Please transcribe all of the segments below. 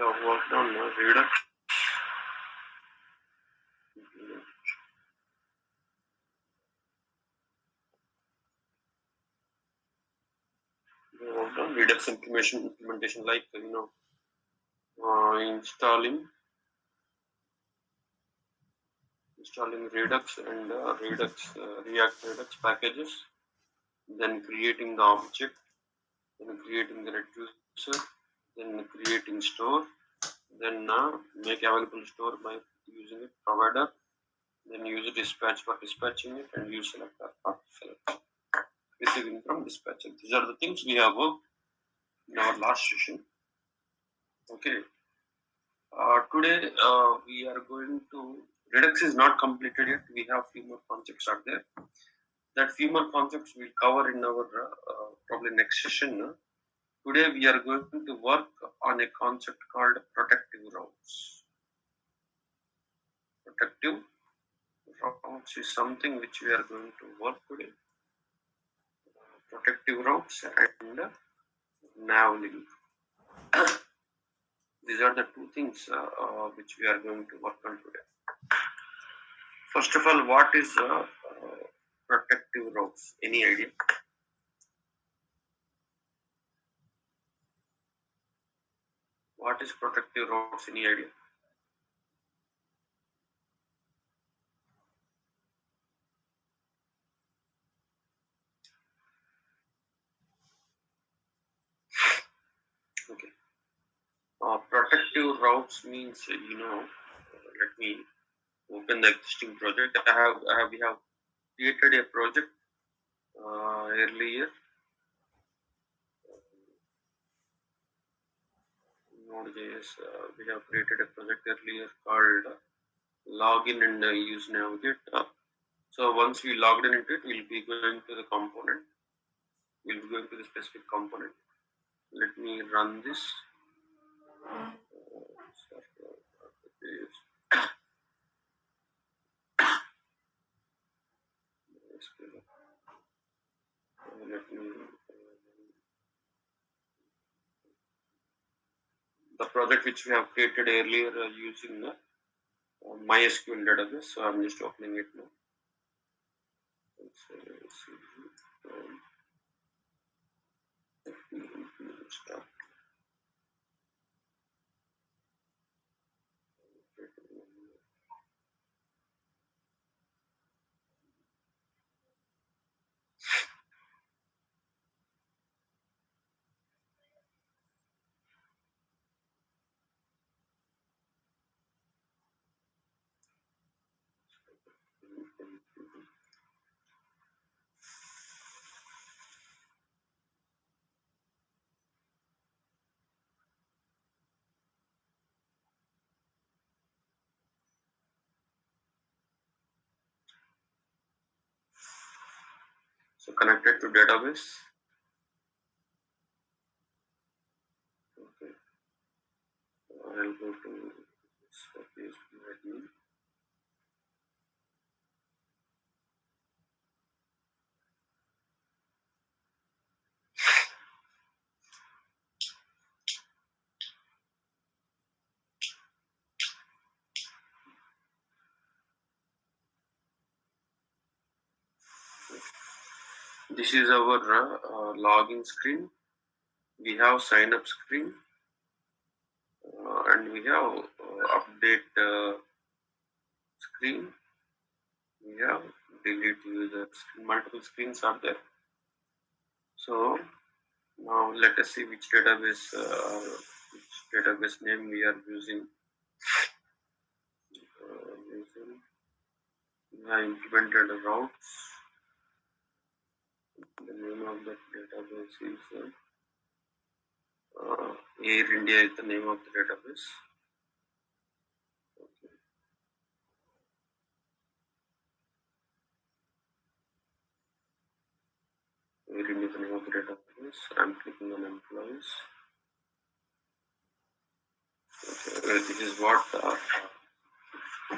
have worked on Redux. We have worked on Redux implementation like installing Redux and React Redux packages, then creating the object, then creating the reducer, then creating store, then make available store by using a provider, then use dispatch for dispatching it, and use selector for select receiving from dispatcher. These are the things we have worked in our last session. Okay. Today we are going to Redux is not completed yet. We have few more concepts out there. That few more concepts we'll cover in our probably next session. Today we are going to work on a concept called protective routes. Protective routes is something which we are going to work today. Protective routes and NavLink. These are the two things which we are going to work on today. First of all, what is protective routes? Any idea? What is protective routes? Any idea? Okay. Protective routes means let me open the existing project. We have created a project earlier. Node.js, we have created a project earlier called login and use navigate. So once we logged in into it, we'll be going to the component. We'll be going to the specific component. Let me run this. The project which we have created earlier using MySQL database. So I'm just opening it now. Start. So connected to database. Okay. I'll go to PHP. This is our login screen. We have sign up screen and we have update screen. We have delete user screen. Multiple screens are there. So now let us see which database name we are using. We have implemented routes. The name of that database is Air India is the name of the database. Okay. Air India is the name of the database. I'm clicking on employees. Okay. This is what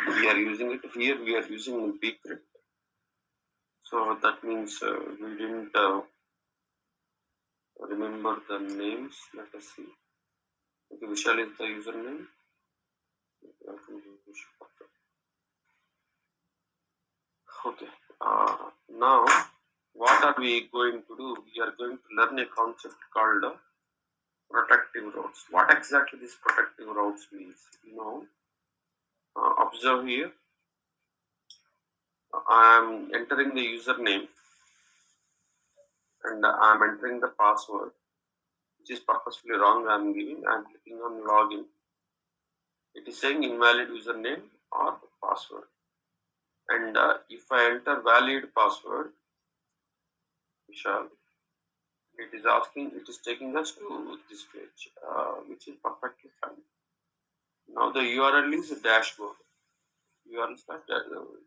we are using it here. We are using Bcrypt. So that means we didn't remember the names. Let us see. Okay, Vishal is the username. Okay. Now, what are we going to do? We are going to learn a concept called protective routes. What exactly this protective routes means? Observe here. I am entering the username and I am entering the password, which is purposefully wrong. I am giving. I am clicking on login. It is saying invalid username or password. And if I enter valid password, Vishal, it is asking, it is taking us to this page, which is perfectly fine. Now the URL is dashboard. URL slash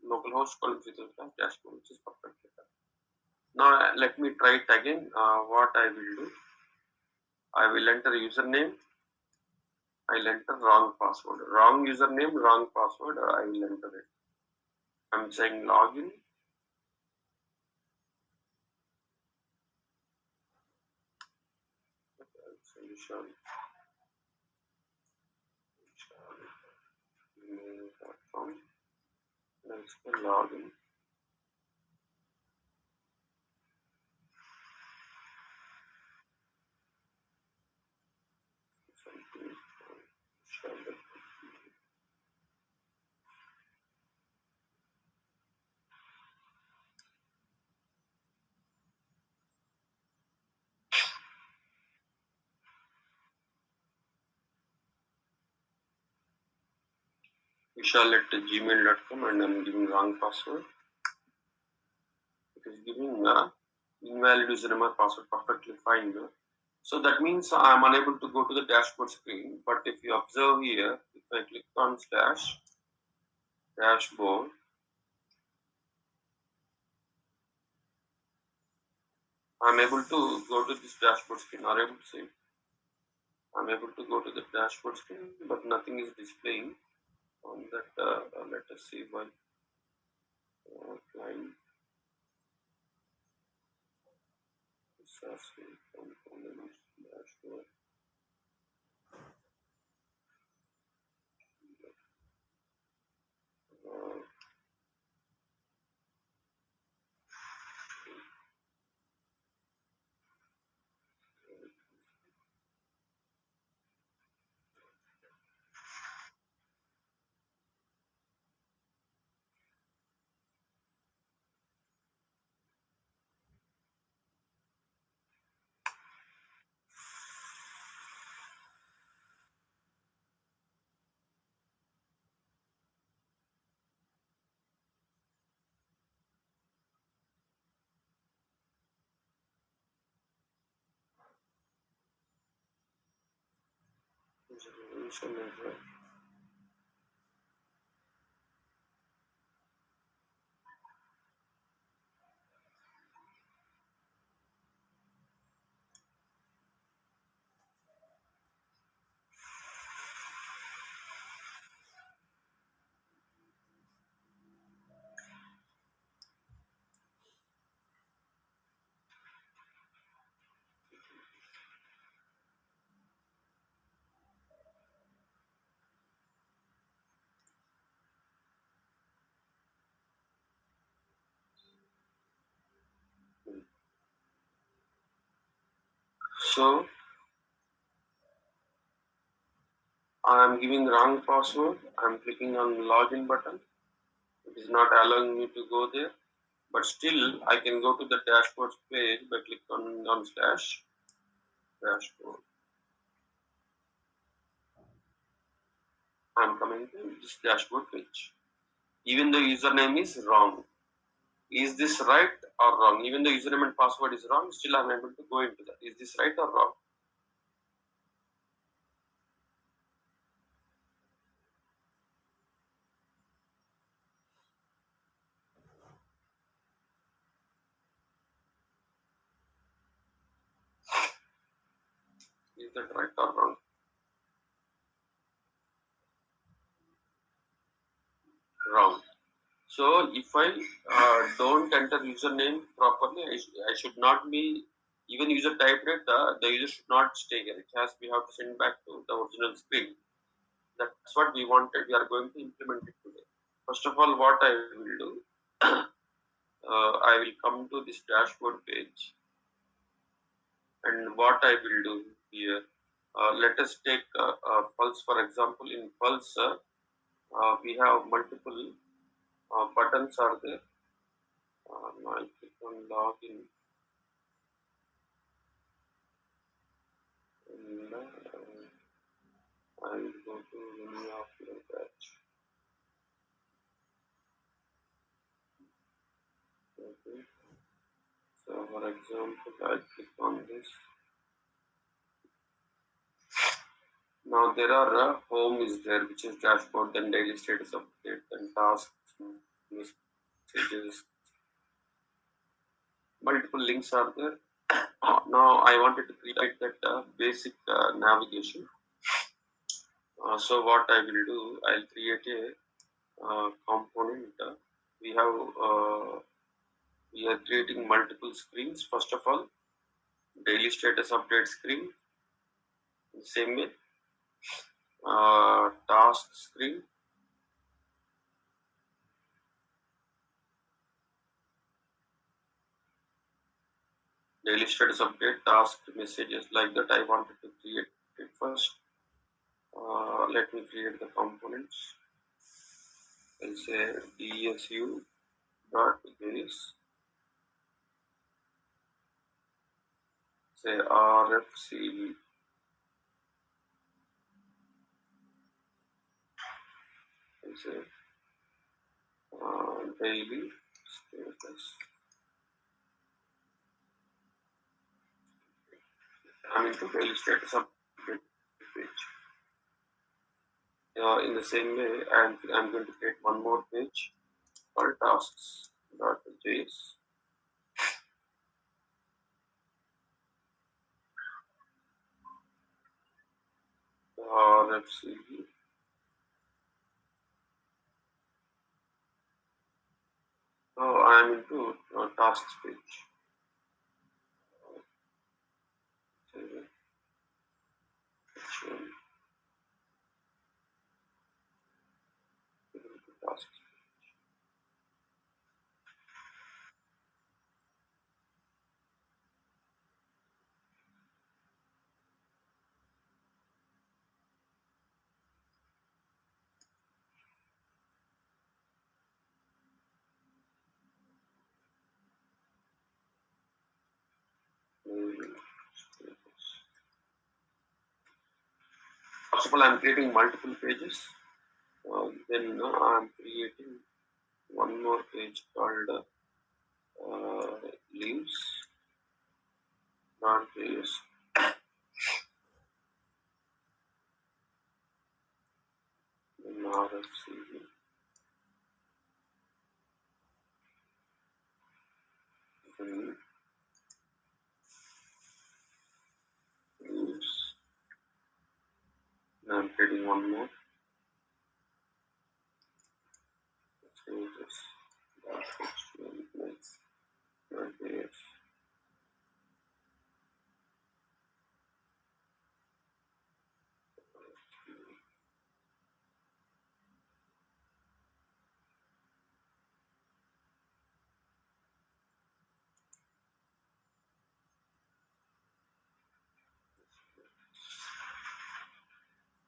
localhost colon slash dashboard, which is perfectly fine. Now let me try it again. What I will do, I will enter username. I'll enter wrong password. Wrong username, wrong password. I will enter it. I'm saying login. Solution. Email.com. Next login. Vishal at gmail.com and I'm giving wrong password. It is giving invalid username or password, perfectly fine. So that means I'm unable to go to the dashboard screen. But if you observe here, if I click on slash dashboard, I'm able to go to this dashboard screen. Are able to see? I'm able to go to the dashboard screen, but nothing is displaying on that. Let us see why. Client components dashboard. Uh, So I'm giving wrong password. I'm clicking on login button. It is not allowing me to go there. But still, I can go to the dashboard page by click on slash dashboard. I'm coming to this dashboard page. Even the username is wrong. Is this right or wrong? Even the username and password is wrong, still I'm able to go into that. Is this right or wrong? Is that right or wrong? Wrong. So if I don't enter username properly, I should not be Even user typed it, the user should not stay here. It has we have to send back to the original screen. That's what we wanted. We are going to implement it today. First of all, what I will do, I will come to this dashboard page, and what I will do here, let us take Pulse for example. In Pulse, we have multiple buttons are there. Now I click on login, and I will go to any of your batch. Okay. So for example, I click on this. Now there are home is there, which is dashboard, then daily status update, then tasks, messages, multiple links are there. Now I wanted to create that basic navigation. So what I will do, I'll create a component. We have we are creating multiple screens. First of all, daily status update screen. Same way, task screen, daily status update, task, messages, like that. I wanted to create it first. Let me create the components. I'll say dsu dot base, say rfc, I'll say daily status. I'm into daily status update page. In the same way, I'm going to create one more page called tasks dot js. rfc. So I'm into tasks page. Tasks. First of all, I'm creating multiple pages. Then I'm creating one more page called leaves, not pages. Then RFC. Then leaves. Now I'm creating one more. Pages. Not pages.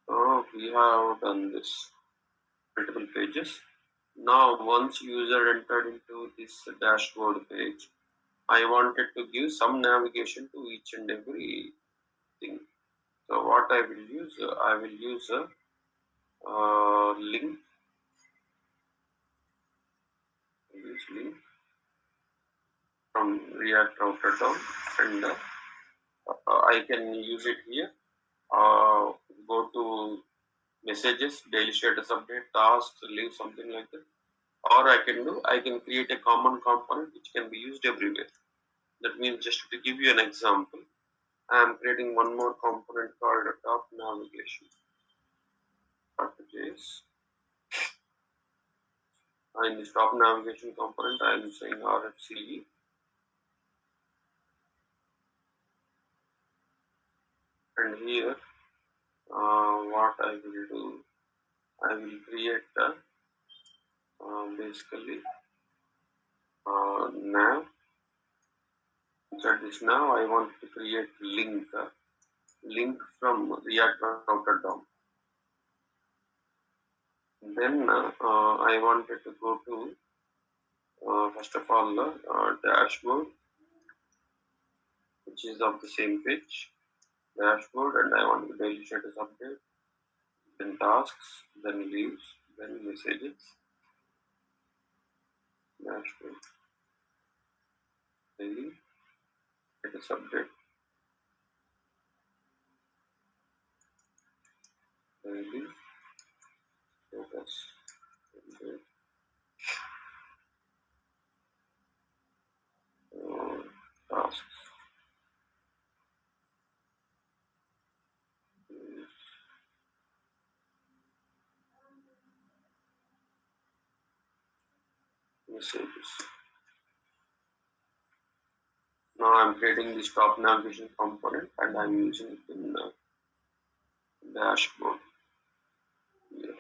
Oh, we have done this. Multiple pages. Now, once user entered into this dashboard page, I wanted to give some navigation to each and every thing. So what I will use, I will use a link. Use link from React router down, and I can use it here. Go to messages, daily status update, tasks, leave, something like that. Or I can create a common component which can be used everywhere. That means, just to give you an example, I am creating one more component called top navigation. .js. In this top navigation component, I am saying RFCE. and here what I will do, I will create basically nav. That is now I want to create link from React router DOM. Then I wanted to go to first of all the dashboard, which is of the same page, dashboard, and I want the daily status update, then tasks, then leaves, then messages, dashboard, daily status update, daily status update, tasks, leaves, messages. Now I'm creating this top navigation component and I'm using it in the dashboard here.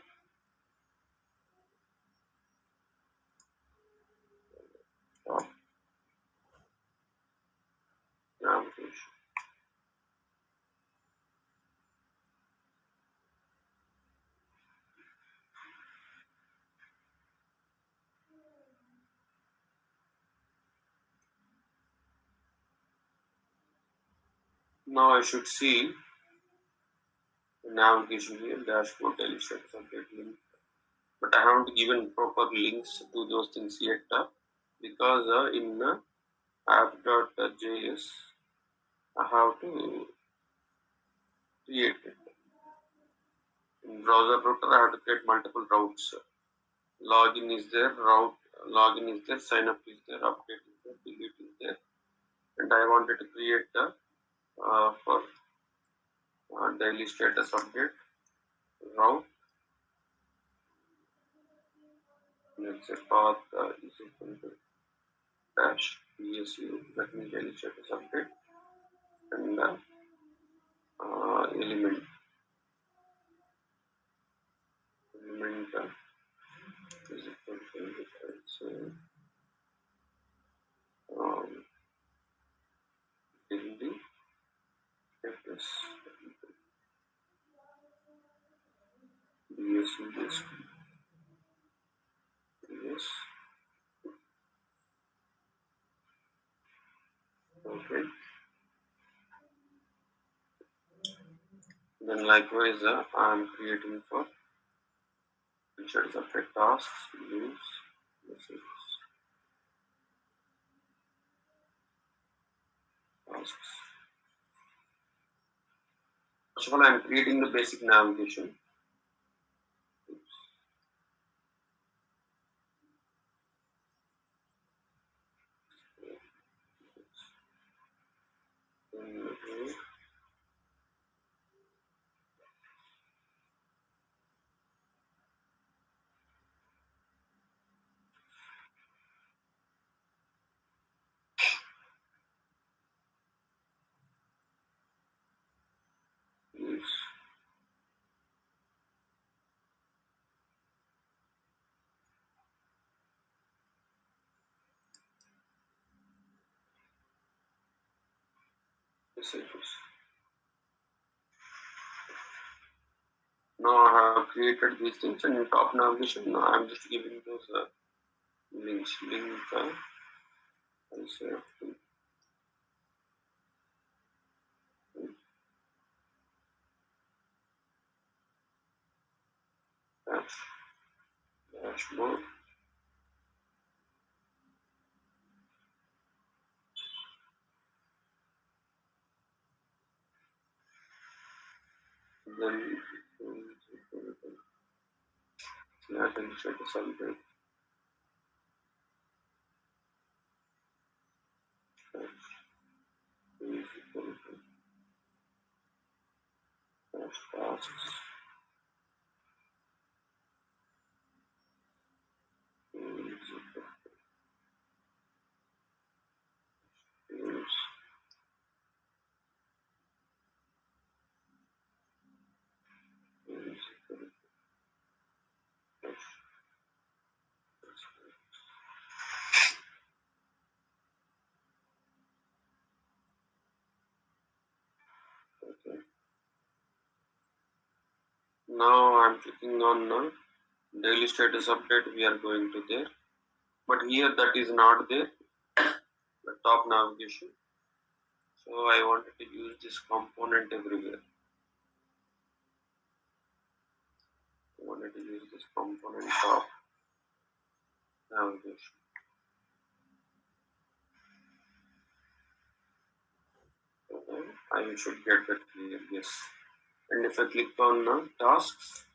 Top navigation. Now I should see the navigation here, dashboard, daily status update link. But I haven't given proper links to those things yet because in app.js I have to create it. In browser router I have to create multiple routes. Login is there, login is there, sign up is there, update is there, delete is there. And I wanted to create for daily status update route. Let's say path is equal to dash psu, that means daily status update, and element is equal to, let's say, daily status bsu this yes. Okay. Then likewise I am creating for status update tasks, leaves, messages, tasks. First of all, I am creating the basic navigation. Leaves, messages. Now I have created these things, and in top navigation, now I am just giving those links. Link, I say, dash, dashboard, then flat and status update, dash, is equal to dash tasks, is equal to leaves, Now I'm clicking on daily status update. We are going to there, but here that is not there, the top navigation. So I wanted to use this component everywhere. I wanted to use this component top navigation. Okay, I should get that here, yes. And if I click on tasks,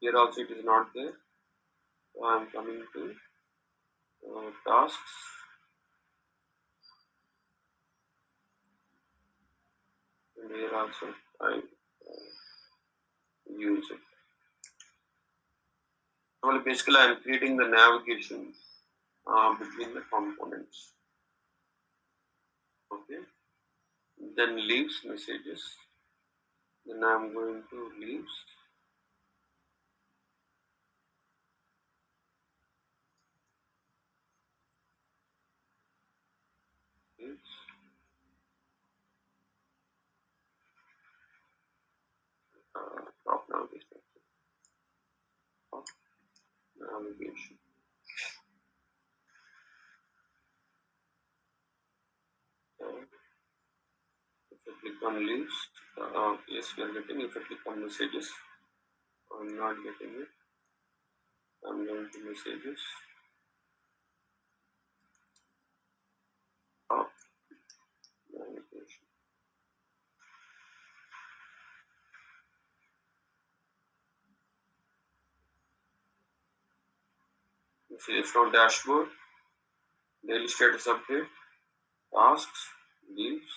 here also it is not there. So I am coming to tasks, and here also I use it. Well, basically I am creating the navigation between the components. Okay, then leaves messages. Then I am going to leaves. Leaves. Top navigation. Top navigation. If I click on leaves, yes, we are getting. If I click on messages, I'm not getting it. I'm going to messages. Top navigation. Messages from dashboard, daily status update, tasks, leaves,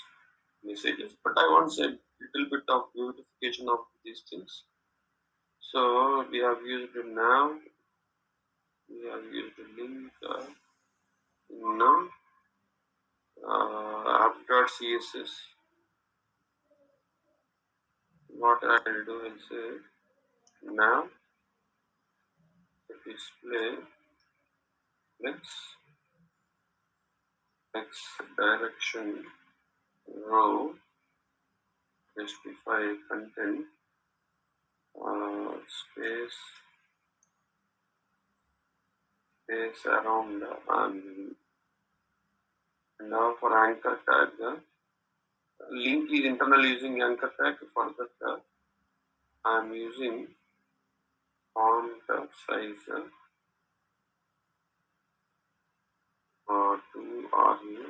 messages. But I want a little bit of beautification of these things. So we have used now. We have used link now app.css. What I will do is say now display x direction row specify content space around now for anchor tag link is internal using anchor tag. For that I am using font size 2 RU.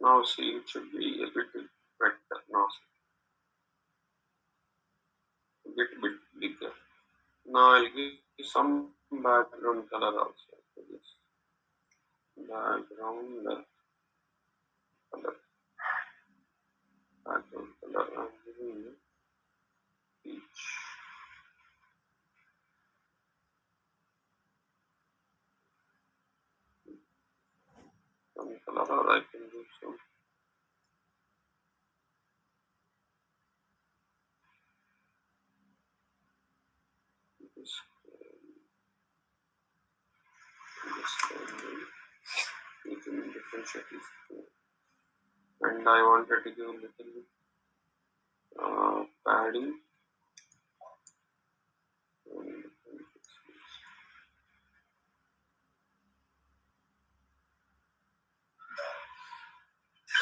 Now see, it should be a bit better now, a bit bigger. Now I'll give some background color also for this. Background color. Background color. I'm giving each. Some color, or I can do some. This, you can differentiate this. And I wanted to give a little padding.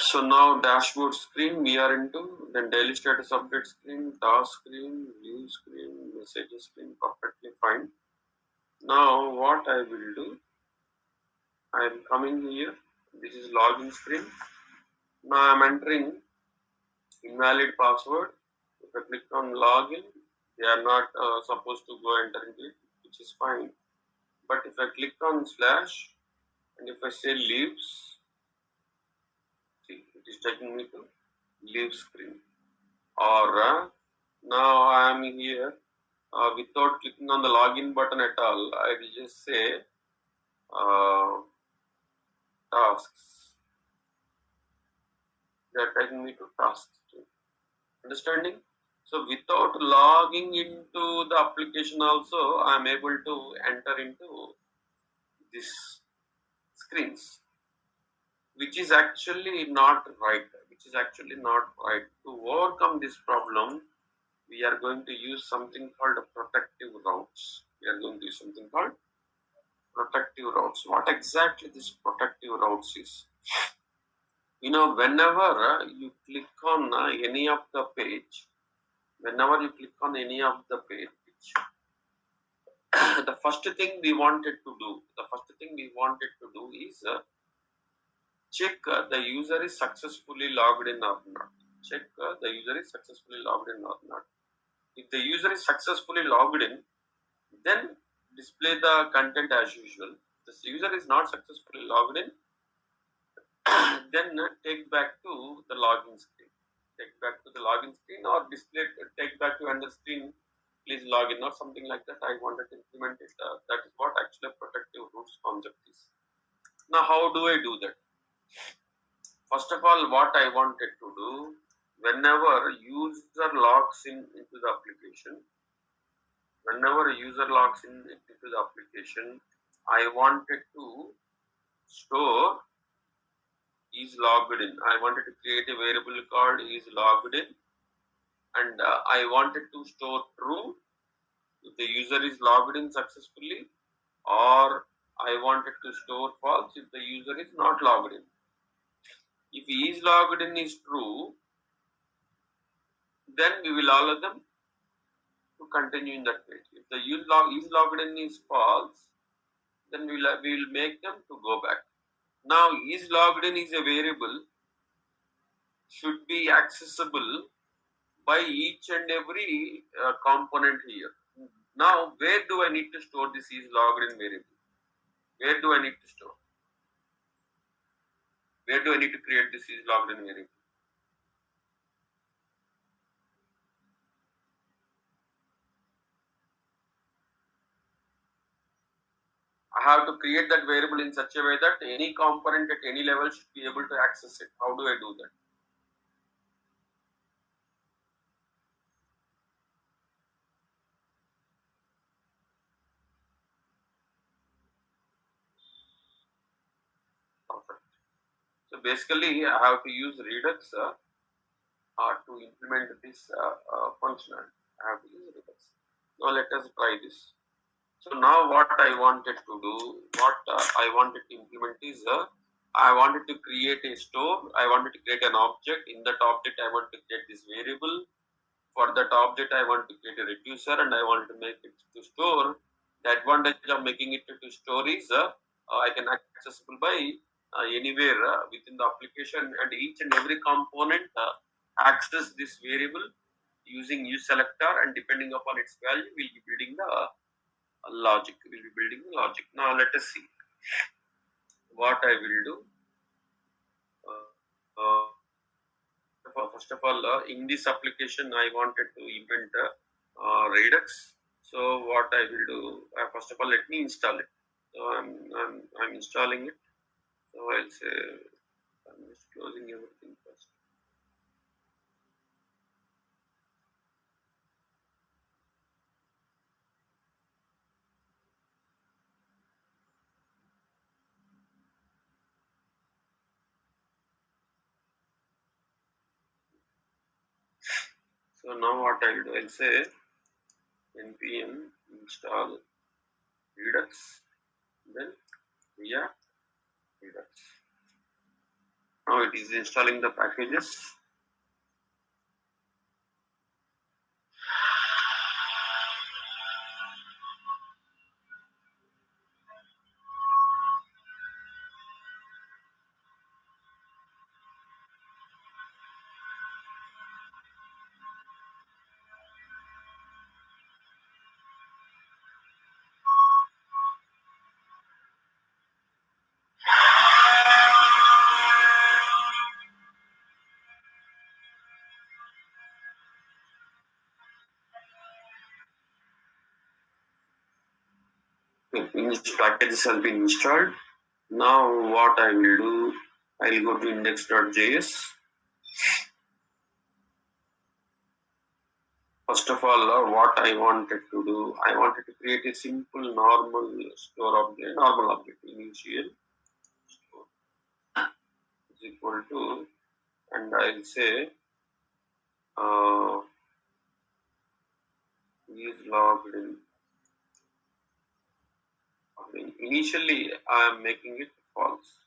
So now dashboard screen we are into, then daily status update screen, task screen, view screen, messages screen, perfectly fine. Now what I will do, I am coming here, this is login screen. Now I am entering invalid password. If I click on login, they are not supposed to go enter into it, which is fine. But if I click on slash and if I say leaves, see, it is taking me to leave screen. Or now I am here without clicking on the login button at all. I will just say tasks. They are taking me to tasks. Understanding? So without logging into the application also, I am able to enter into this screens, which is actually not right. To overcome this problem, we are going to use something called protective routes. We are going to use something called protective routes. What exactly this protective routes is? Whenever you click on any of the page, whenever you click on any of the page, the first thing we wanted to do is check the user is successfully logged in or not. Check the user is successfully logged in or not. If the user is successfully logged in, then display the content as usual. If the user is not successfully logged in, then take back to the login screen. Take back to the login screen or display, take back to another screen, please log in or something like that. I wanted to implement it. That is what actually protective routes concept is. Now, how do I do that? First of all, what I wanted to do, whenever user logs in into the application, I wanted to store is logged in. I wanted to create a variable called is logged in, and I wanted to store true if the user is logged in successfully, or I wanted to store false if the user is not logged in. If he is logged in is true, then we will allow them to continue in that page. If the is logged in is false, then we will make them to go back. Now, is logged in is a variable, should be accessible by each and every component here. Now, where do I need to store this is logged in variable? Where do I need to store? Where do I need to create this is logged in variable? I have to create that variable in such a way that any component at any level should be able to access it. How do I do that? Perfect. So basically, I have to use Redux to implement this functionality. I have to use Redux. Now let us try this. So now what I wanted to do, I wanted to implement is, I wanted to create a store. I wanted to create an object. In that object, I want to create this variable. For that object, I want to create a reducer, and I want to make it to store. The advantage of making it to store is I can accessible by anywhere within the application, and each and every component access this variable using useSelector, and depending upon its value, we'll be building the logic. We'll be building the logic. Now let us see what I will do. Uh, First of all, in this application, I wanted to implement Redux. So what I will do, first of all, let me install it. So I'm installing it. So I'll say I'm just closing everything first. So now what I'll do, I'll say npm install Redux, then via Redux. Now it is installing the packages. Each packages has been installed. Now what I will do, I will go to index.js. First of all, what I wanted to do, I wanted to create a simple normal store object, normal object initial store is equal to, and I'll say is logged in. Initially, I am making it false.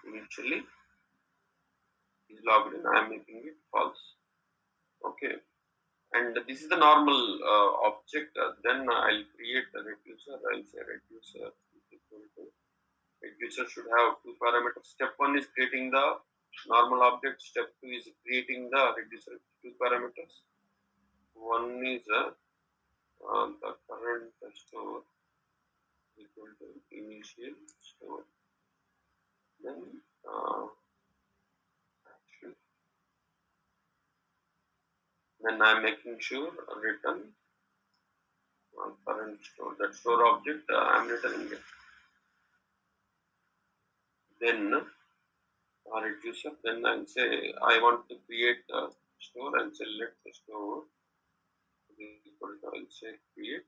Initially is logged in. I am making it false. Okay. And this is the normal object. Then I'll create a reducer. I'll say reducer is equal to. Reducer should have two parameters. Step 1 is creating the normal object. Step 2 is creating the reducer. Two parameters. One is the current store equal to initial store. Then action. Then I'm making sure return current store. That store object I'm returning it. Then reducer. Then I'll say I want to create a store and select the store. I'll say create.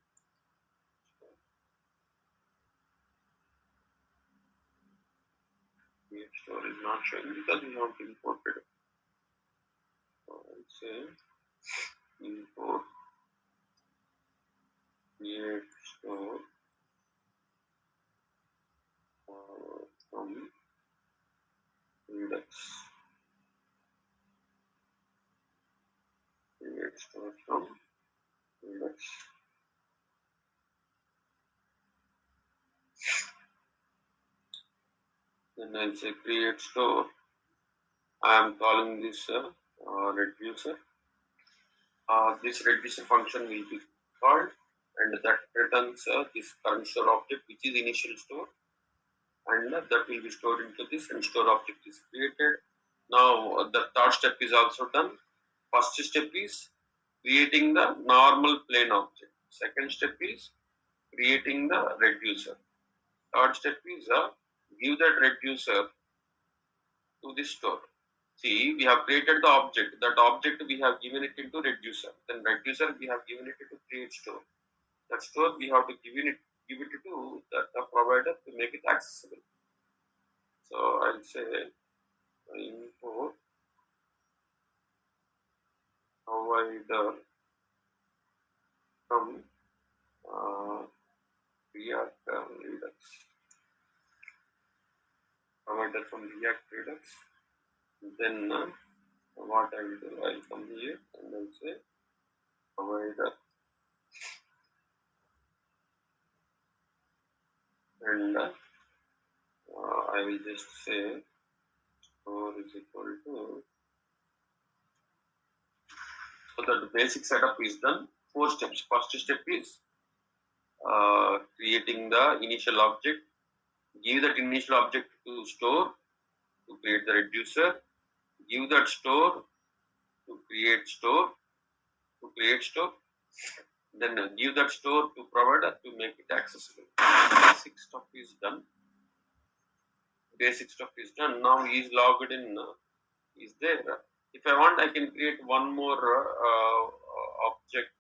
Create store is not showing because we have imported. So I'll say import create store from index. Create store from index. Then I'll say create store. I am calling this reducer. This reducer function will be called, and that returns this current store object, which is initial store, and that will be stored into this, and store object is created. Now the third step is also done. First step is creating the normal plain object. Second step is creating the reducer. Third step is give that reducer to the store. See, we have created the object. That object we have given it into reducer. Then reducer we have given it into create store. That store we have to give it to the provider to make it accessible. So I'll say import provider from React Redux. Provider from React Redux. Then what I will do, I'll come here and I'll say provider, and I will just say store is equal to. So that the basic setup is done. 4 steps. First step is creating the initial object. Give that initial object to store to create the reducer. Give that store to create store. Then give that store to provider to make it accessible. Basic stuff is done. Now is logged in. Is there. If I want, I can create one more object.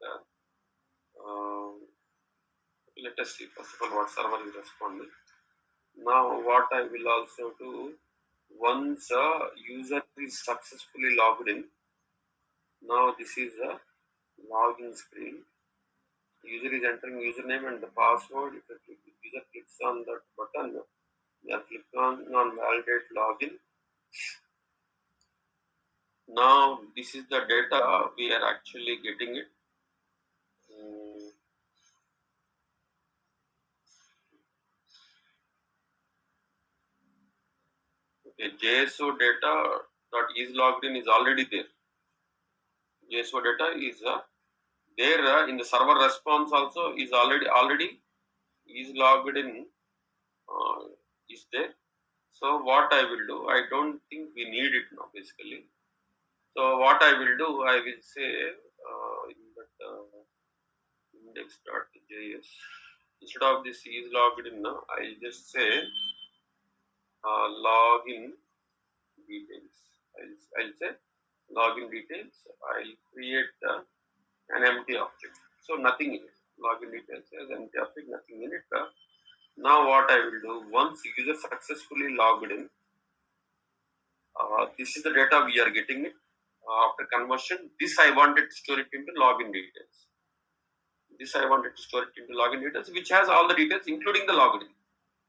Let us see first of all what server is responding. Now what I will also do, once a user is successfully logged in, now this is a login screen. The user is entering username and the password. If the user clicks on that button, they are clicked on validate login. Now this is the data we are actually getting it. Okay, JSO data dot is logged in is already there. JSO data is there in the server response also is already is logged in is there. So what I will do, I don't think we need it now basically. So what I will do, I will say in that index.js, instead of this is logged in, I'll just say login details. I'll say login details. I'll create an empty object. So nothing in it. Login details as empty object, nothing in it. Now what I will do, once user successfully logged in, this is the data we are getting it. after conversion, this I wanted to store it into login details. This I wanted to store it into login details, which has all the details, including the login.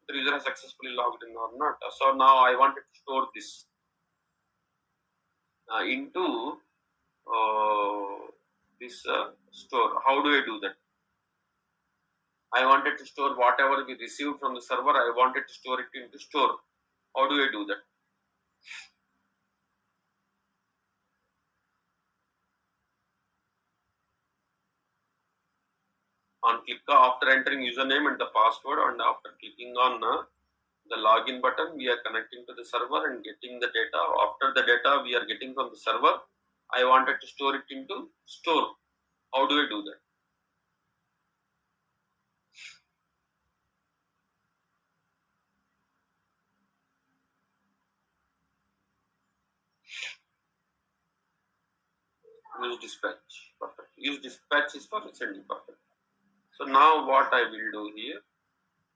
The user has successfully logged in or not. So now I wanted to store this into this store. How do I do that? I wanted to store whatever we received from the server. I wanted to store it into store. How do I do that? On click after entering username and the password, and after clicking on the login button, we are connecting to the server and getting the data. After the data we are getting from the server, I wanted to store it into store. How do I do that? Use dispatch. Perfect. Use dispatch is for sending. Perfect. So now what I will do here,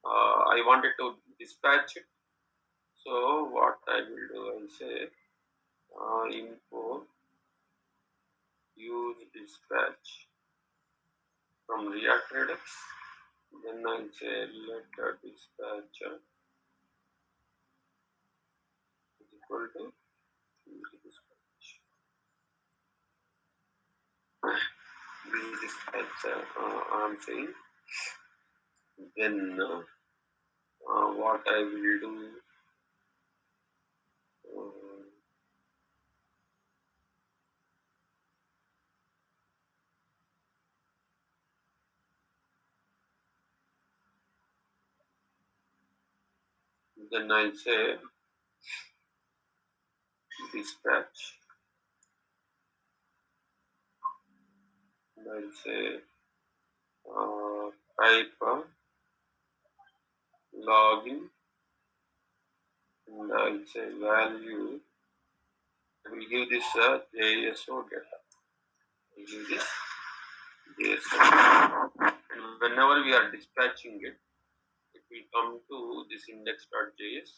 I wanted to dispatch it. So what I will do, I will say import use dispatch from React Redux. Then I will say let dispatch is equal to use dispatch. Use dispatch I am saying. Then what I will do, then I say dispatch, and I'll say type login, and I'll say value. I will give this JSO data. I will give this JSO, and whenever we are dispatching it, it will come to this index.js.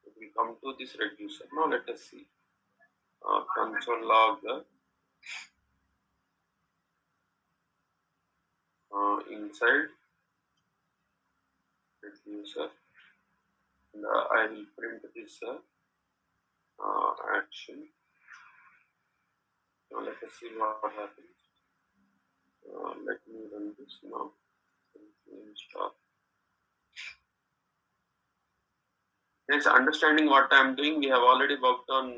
It will come to this reducer. Now let us see. Console log inside reducer, and I will print this action. Now let us see what happens. Let me run this now. Stop. Yes, understanding what I am doing, we have already worked on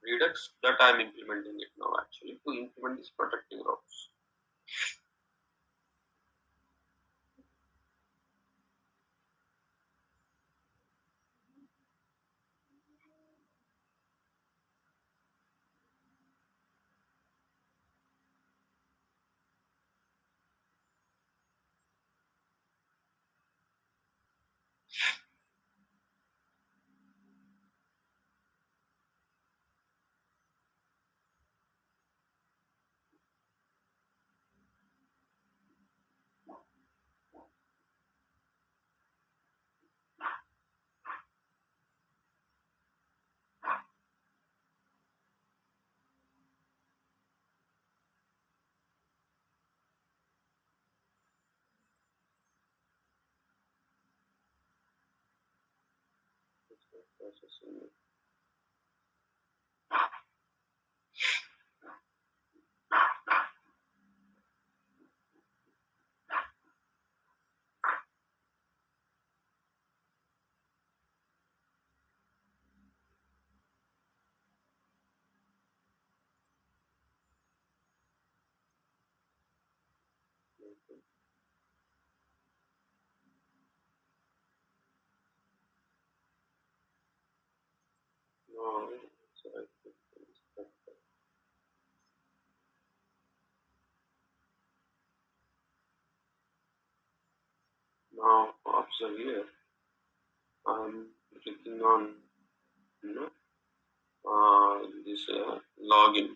Redux. That I am implementing it now actually to implement this protecting routes. Processing. No, so I think now observe here. I'm clicking on this login.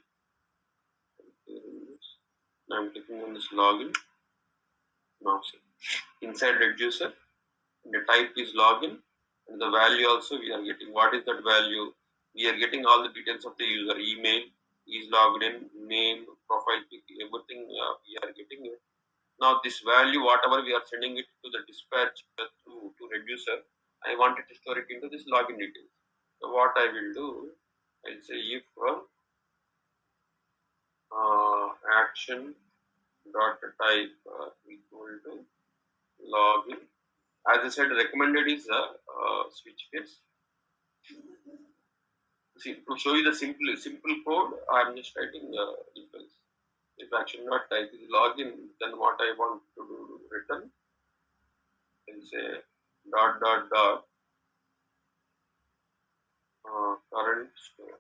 I'm clicking on this login. Now see, inside reducer, the type is login, and the value also we are getting. What is that value? We are getting all the details of the user: email, is logged in, name, profile pic, everything we are getting it. Now this value, whatever we are sending it to the dispatch to reducer, I wanted to store it into this login details. So what I will do, I'll say if action dot type equal to login. As I said, recommended is switch case. See, to show you the simple code, I'm just writing equals. If action dot type is login, then what I want to do return, I'll say dot current store.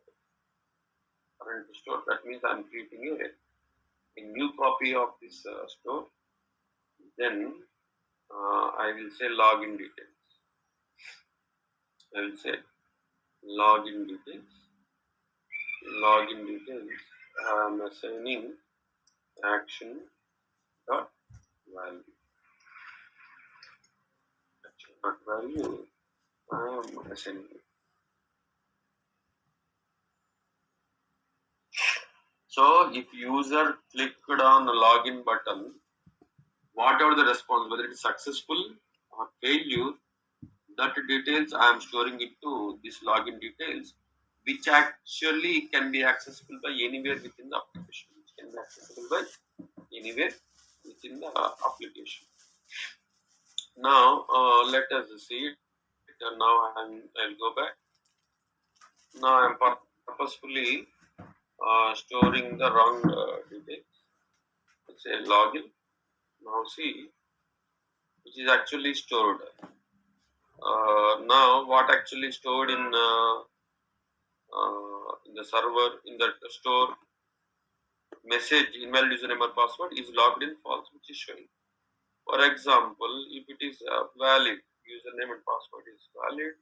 Current store. That means I'm creating a new copy of this store. Then I will say login details. I will say login details. Login details. I'm assigning action dot value. Action dot value. I'm assigning. So if user clicked on the login button, whatever the response, whether it is successful or failure, that details I am storing into this login details, which actually can be accessible by anywhere within the application. Which can be accessible by anywhere within the application. Now let us see it. Now I'll go back. Now I'm purposefully storing the wrong details. Let's say login. Now see, which is actually stored. Now what actually stored in the server, in the store message invalid username or password is logged in false, which is showing. For example, if it is valid, username and password is valid,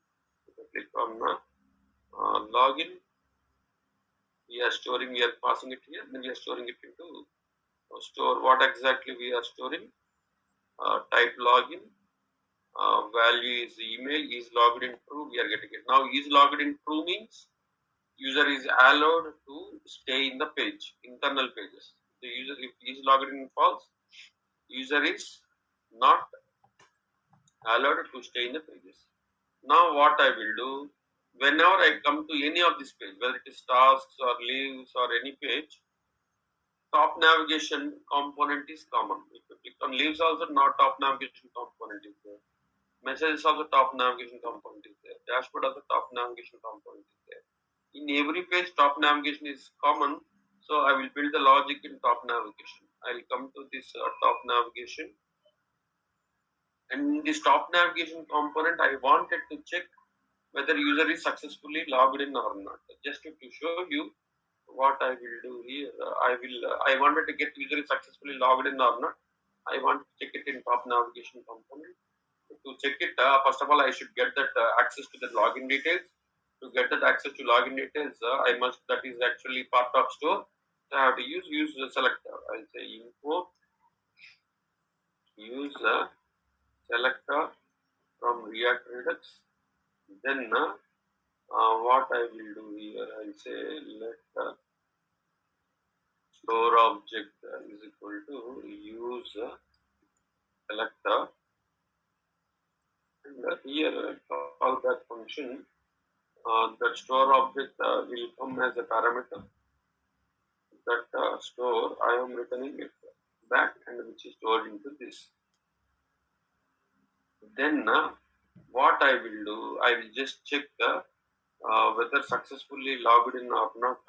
if I click on login, we are passing it here, then we are storing it into store. What exactly we are storing? Type login, value is email, is logged in true, we are getting it. Now is logged in true means user is allowed to stay in the page, internal pages. The user, if is logged in false, user is not allowed to stay in the pages. Now what I will do, whenever I come to any of this page, whether it is tasks or leaves or any page, top navigation component is common. If you click on leaves also, not top navigation component is there. Messages also top navigation component is there. Dashboard also top navigation component is there. In every page, top navigation is common. So I will build the logic in top navigation. I will come to this top navigation. And in this top navigation component, I wanted to check whether user is successfully logged in or not. Just to show you what I will do here, I wanted to get user is successfully logged in or not. I want to check it in top navigation component. To check it, first of all, I should get that access to the login details. To get that access to login details, that is actually part of store. So I have to use the selector. I'll say import use selector from React Redux. Then what I will do here, I'll say let store object is equal to use selector, and here call that function. That store object will come as a parameter. That store I am returning it back, and which is stored into this. Then what I will do, I will just check whether successfully logged in or not.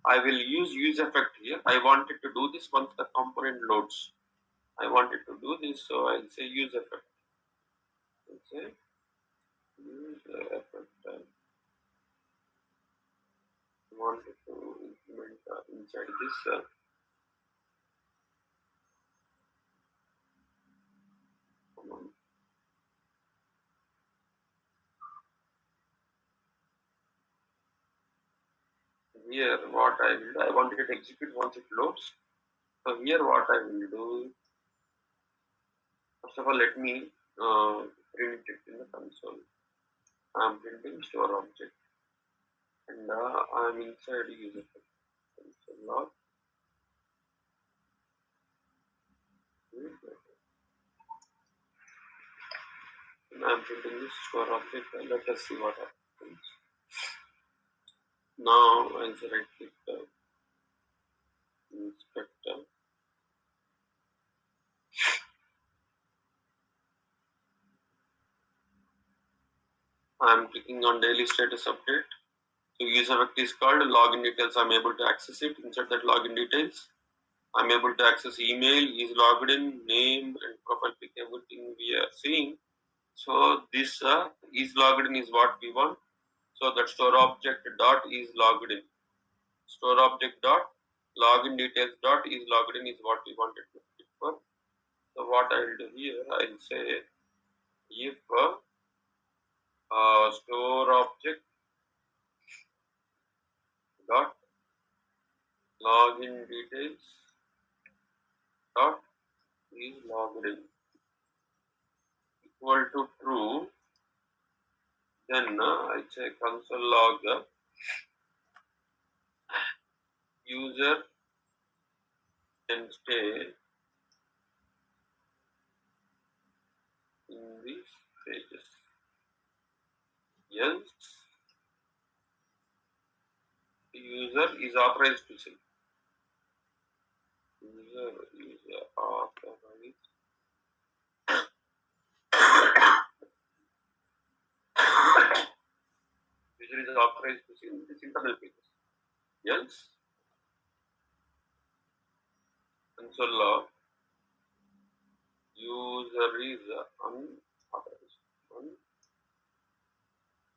I will use effect here. I wanted to do this once the component loads. I wanted to do this, so I'll say use effect. I'll say use effect. I wanted to implement inside this. Here, what I will do, I wanted to execute once it loads. So here, what I will do, first of all, let me print it in the console. I'm printing store object. and I'm inside user console log. And I'm printing this store object. Let us see what happens. Now I'll say right click inspector. I'm clicking on daily status update. So user vector is called login details. I'm able to access it. Inside that login details, I'm able to access email, is logged in, name and profile pic, everything we are seeing. So this is logged in is what we want. So that store object dot is logged in. Store object dot login details dot is logged in is what we wanted to fit for. So what I will do here, I will say if store object dot login details dot is logged in equal to true, then I say console log user can stay in these pages. Else, the user is authorized to see. User is authorized. User is authorized to see this internal pages. Else, console log user is unauthorized.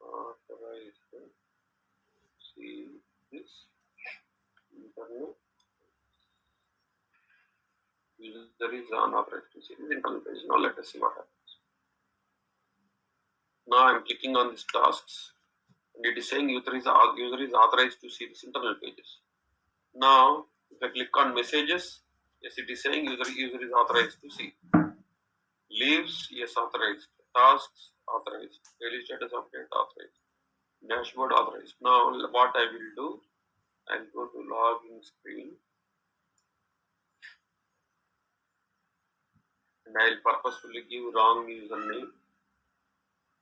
Unauthorized to see this internal. User is unauthorized to see this internal page. Now let us see what happens. Now I'm clicking on these tasks, and it is saying user is authorized to see this internal pages. Now, if I click on messages, yes, it is saying user is authorized to see. Leaves, yes, authorized. Tasks, authorized. Daily status update, authorized. Dashboard, authorized. Now, what I will do, I'll go to login screen, and I'll purposefully give wrong username,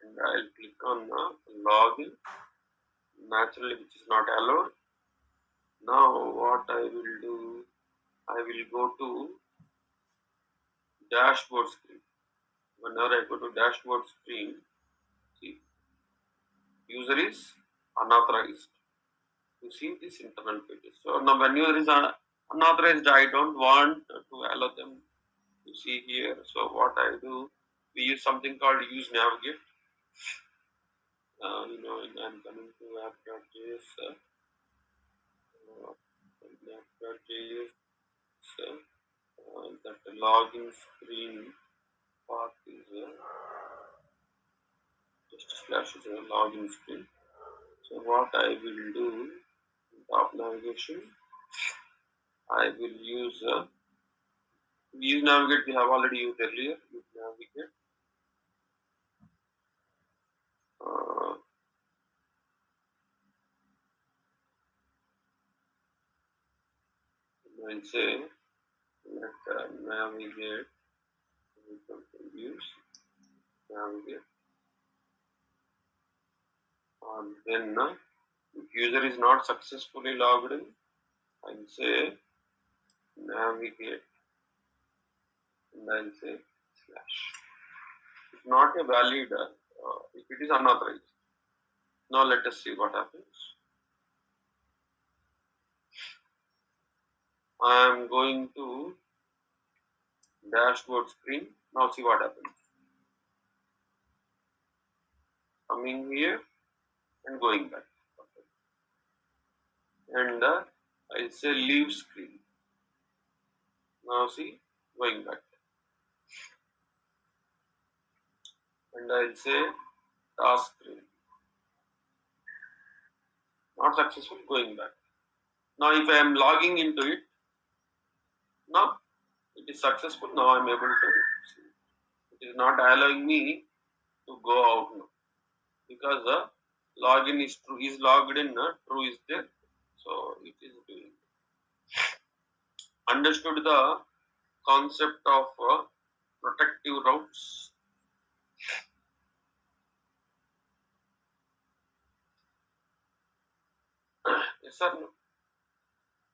and I'll click on login, naturally, which is not allowed. Now, what I will do, I will go to dashboard screen. Whenever I go to dashboard screen, see, user is unauthorized to see this internal pages. So now when user is unauthorized, I don't want to allow them to see here. So what I do, we use something called use navigate. I'm coming to app.js. App.js. That login screen path is just slash is a login screen. So what I will do, top navigation, I will use navigate. We have already used earlier. Use navigate. I'll say let navigate. Use navigate. And then if user is not successfully logged in, I'll say navigate, and I'll say slash. It's not a valid if it is unauthorized. Now let us see what happens. I am going to dashboard screen. Now see what happens. Coming here and going back. And I'll say leave screen. Now see, going back. And I'll say task screen. Not successful, going back. Now if I am logging into it, now it is successful. Now I am able to see. It is not allowing me to go out now because login is true, is logged in, true is there, so it is doing. Understood the concept of protective routes. Yes or no?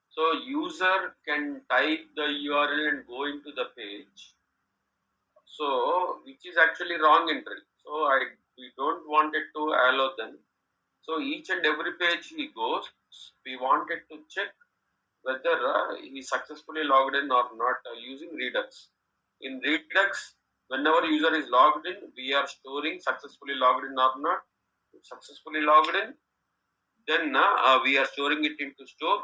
So user can type the URL and go into the page. So which is actually wrong entry. So we don't want it to allow them. So each and every page he goes, we wanted to check whether he successfully logged in or not using Redux. In Redux, whenever user is logged in, we are storing successfully logged in or not. If successfully logged in, then we are storing it into store.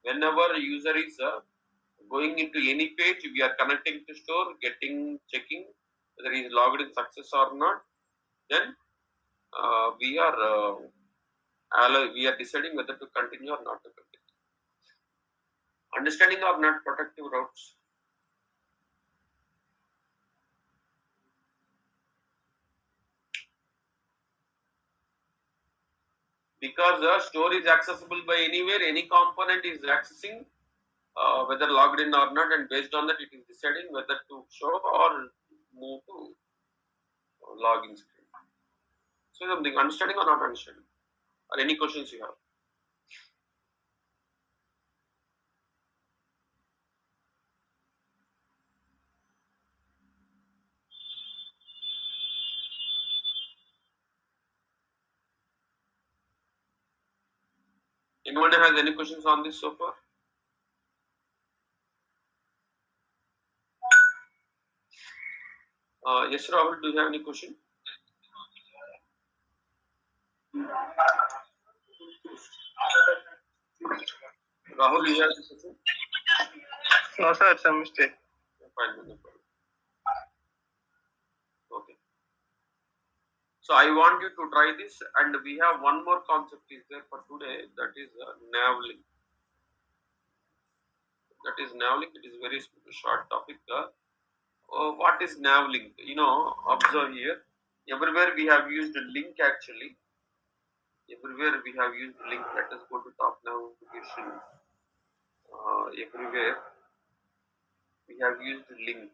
Whenever user is going into any page, we are connecting to store, checking whether he is logged in success or not. Then we are deciding whether to continue or not to continue. Understanding or not protective routes. Because the store is accessible by anywhere, any component is accessing whether logged in or not, and based on that it is deciding whether to show or move to login screen. So something understanding or not understanding, or any questions you have. Anyone has any questions on this so far? Yes, Rahul, do you have any question? Rahul, you have any question? No, sir, it's a mistake. Fine, no problem. Okay. So I want you to try this, and we have one more concept is there for today, that is NavLink. That is NavLink. It is very short topic. What is NavLink? Observe here. Everywhere we have used link actually. Everywhere we have used link. Let us go to top navigation. Everywhere we have used link,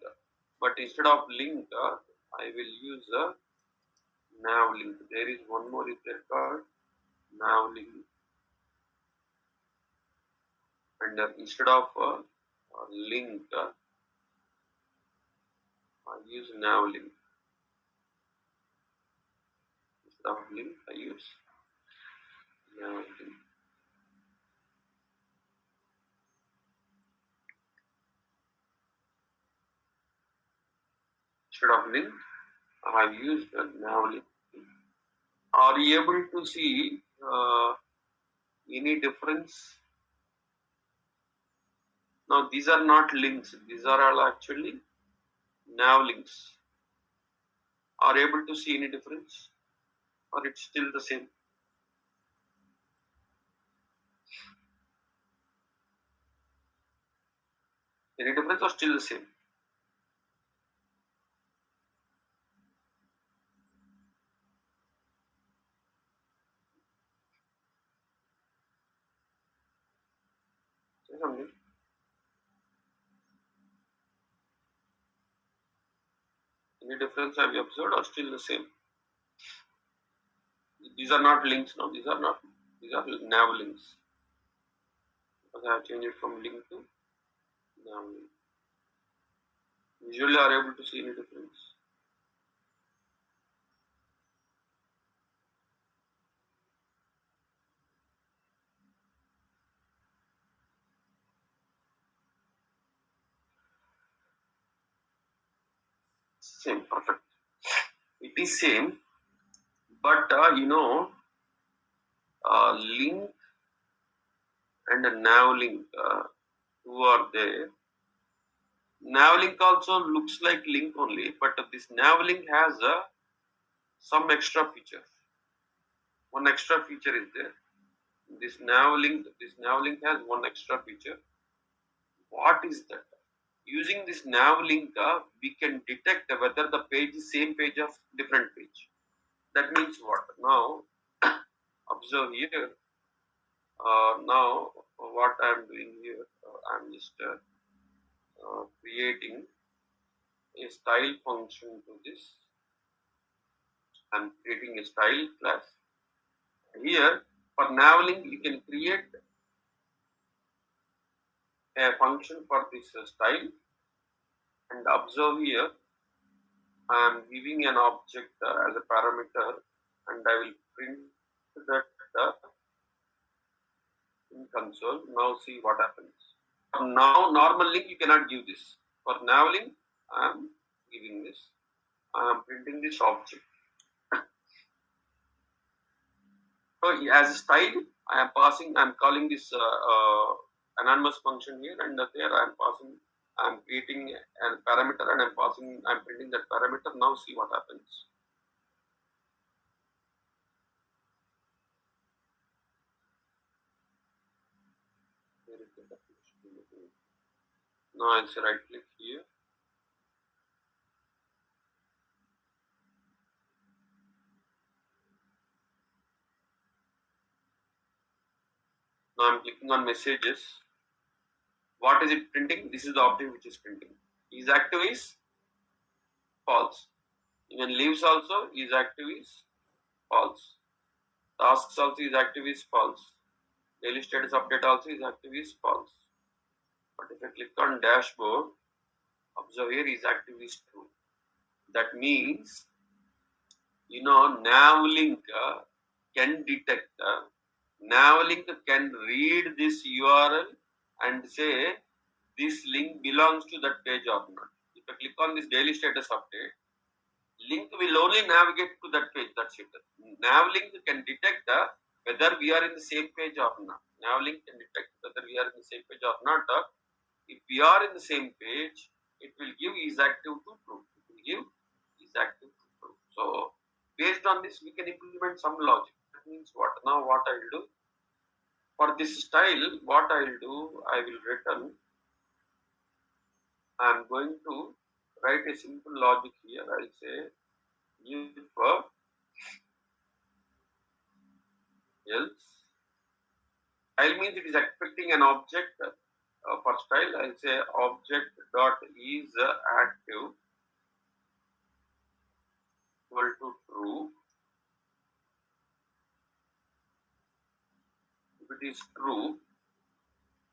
but instead of link, I will use a NavLink. There is one more is there called NavLink, and instead of link, I use NavLink. Instead of link, I use NavLink. Instead of link, I have used NavLink. Are you able to see any difference? Now these are not links. These are all actually NavLinks. Are you able to see any difference, or it's still the same? Any difference or still the same? Say something. Any difference have you observed or still the same? These are not links now. These are not. These are nav links. Because I have changed it from link to nav link. Visually, are able to see any difference? Same, perfect. It is same, but link and a nav link, who are there. Nav link also looks like link only, but this nav link has some extra feature. One extra feature is there. This nav link has one extra feature. What is that? Using this nav link, we can detect whether the page is same page or different page. That means what? Now, observe here. Now what I am doing here, I am just creating a style function to this. I am creating a style class. Here for NavLink you can create a function for this style, and observe here I am giving an object as a parameter, and I will print that in console. Now see what happens. For now normal link you cannot give this. For NavLink I am giving this. I am printing this object. So as a style, I am calling this anonymous function here, and there I am creating a parameter, and I am printing that parameter. Now see what happens. Now I'll say right click here. Now I'm clicking on messages. What is it printing? This is the object which is printing. Is active is false. Even leaves also is active is false. Tasks also is active is false. Daily status update also is active is false. But if I click on dashboard, observe here is active is true. That means, NavLink can detect, NavLink can read this URL and say this link belongs to that page or not. If I click on this daily status update, link will only navigate to that page. That's it. NavLink can detect whether we are in the same page or not. NavLink can detect whether we are in the same page or not. If we are in the same page, it will give is active to true. It will give is active to true. So based on this, we can implement some logic. That means what? Now what I will do for this style, what I will do, I will return. I am going to write a simple logic here. I will say if else. Style means it is expecting an object. For style, I will say object dot is active equal to true. If it is true,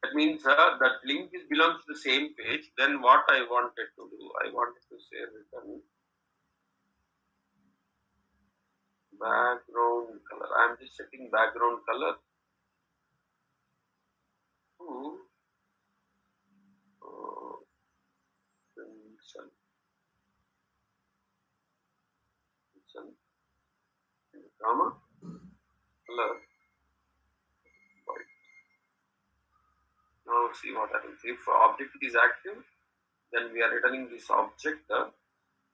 that means that link is belongs to the same page. Then what I wanted to do, I wanted to say return background color. I am just setting background color to crimson, comma color white. Now see what happens. If object is active, then we are returning this object.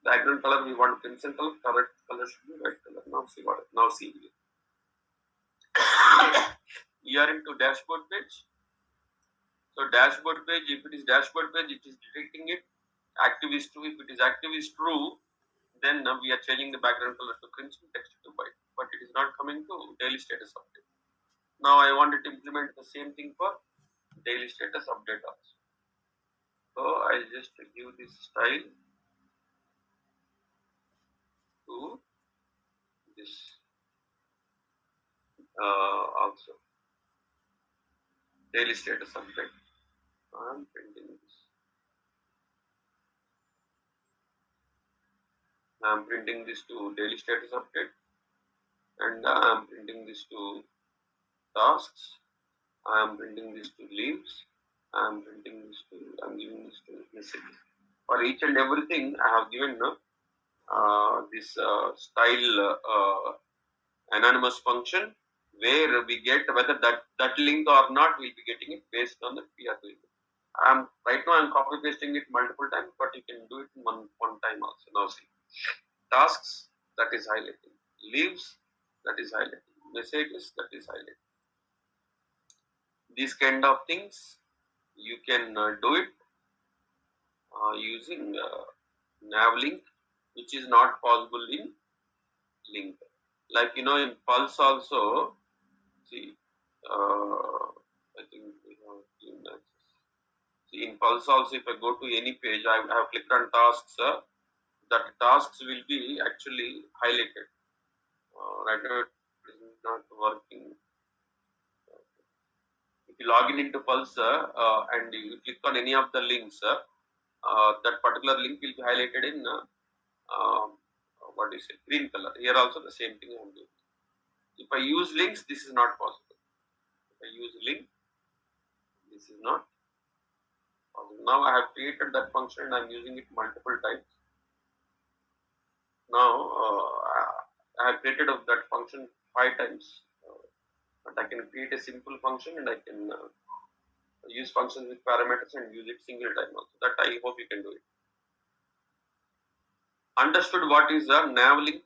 Background color we want crimson color. Correct color should be white color. Now see what. Now see here. You are into dashboard page. So dashboard page. If it is dashboard page, it is detecting it. Active is true. If it is active is true, then we are changing the background color to crimson, text to white. But it is not coming to daily status update. Now I wanted to implement the same thing for daily status update also. So I'll just give this style to this also daily status update. I'm printing this. I'm printing this to daily status update, and I'm printing this to tasks. I'm printing this to leaves. I'm giving this to messages. For each and everything, I have given this style anonymous function, where we get whether that link or not, we'll be getting it based on the we are doing it. Right now I'm copy pasting it multiple times, but you can do it in one time also. Now see, tasks, that is highlighting, leaves, that is highlighting, messages, that is highlighting. These kind of things you can do it using NavLink, which is not possible in link. Like in Pulse also, See, I think we have given access. See, in Pulse also, if I go to any page, I have clicked on tasks. That tasks will be actually highlighted. Right now, it is not working. If you log in into Pulse and you click on any of the links, that particular link will be highlighted in what is it, green color. Here also the same thing I am doing. If I use links, this is not possible. If I use link, this is not possible. Now I have created that function and I am using it multiple times. Now I have created that function 5 times, but I can create a simple function and I can use functions with parameters and use it single time also. That I hope you can do it. Understood what is a NavLink?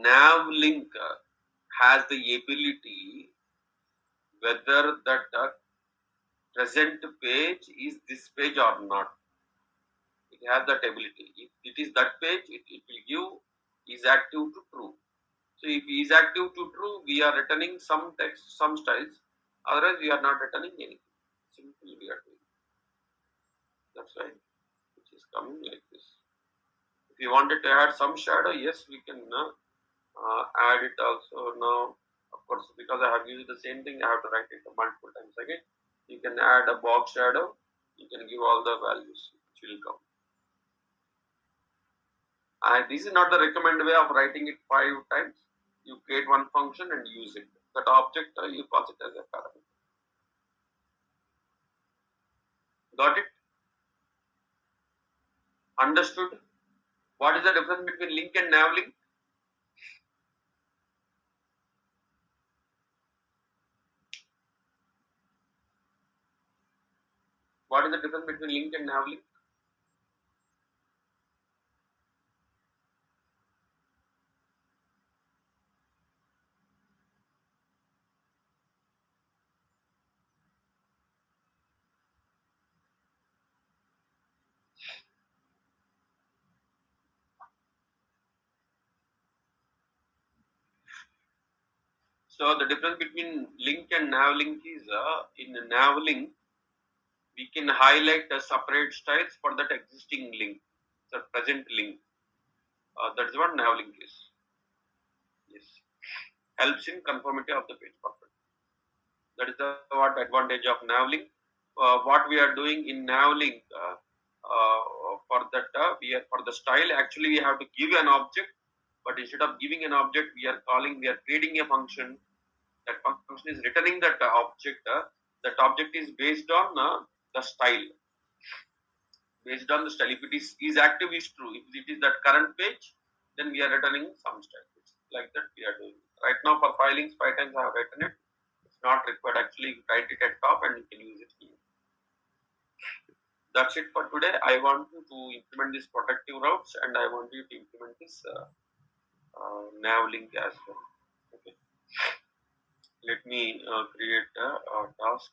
NavLink has the ability whether that present page is this page or not. It has that ability. If it is that page, it will give is active to true. So if is active to true, we are returning some text, some styles. Otherwise, we are not returning anything. Simply we are doing. That's why it is coming like this. If you wanted to add some shadow, yes, we can add it also now. Of course, because I have used the same thing, I have to write it multiple times again. You can add a box shadow. You can give all the values which will come. This is not the recommended way of writing it 5 times. You create one function and use it. That object you pass it as a parameter. Got it? Understood? What is the difference between link and NavLink? What is the difference between link and NavLink? So the difference between link and NavLink is in NavLink we can highlight separate styles for that existing link, the present link. That's what NavLink is. Yes, helps in conformity of the page perfect. That is the what advantage of NavLink. What we are doing in NavLink for that we are for the style actually we have to give an object, but instead of giving an object we are creating a function. That function is returning that object. That object is based on the style. Based on the style, if it is active is true. If it is that current page, then we are returning some style. It's like that we are doing. Right now for filings 5 times I have written it. It's not required. Actually, write it at top and you can use it here. That's it for today. I want you to implement this protective routes and I want you to implement this NavLink as well. Okay. Let me create a task.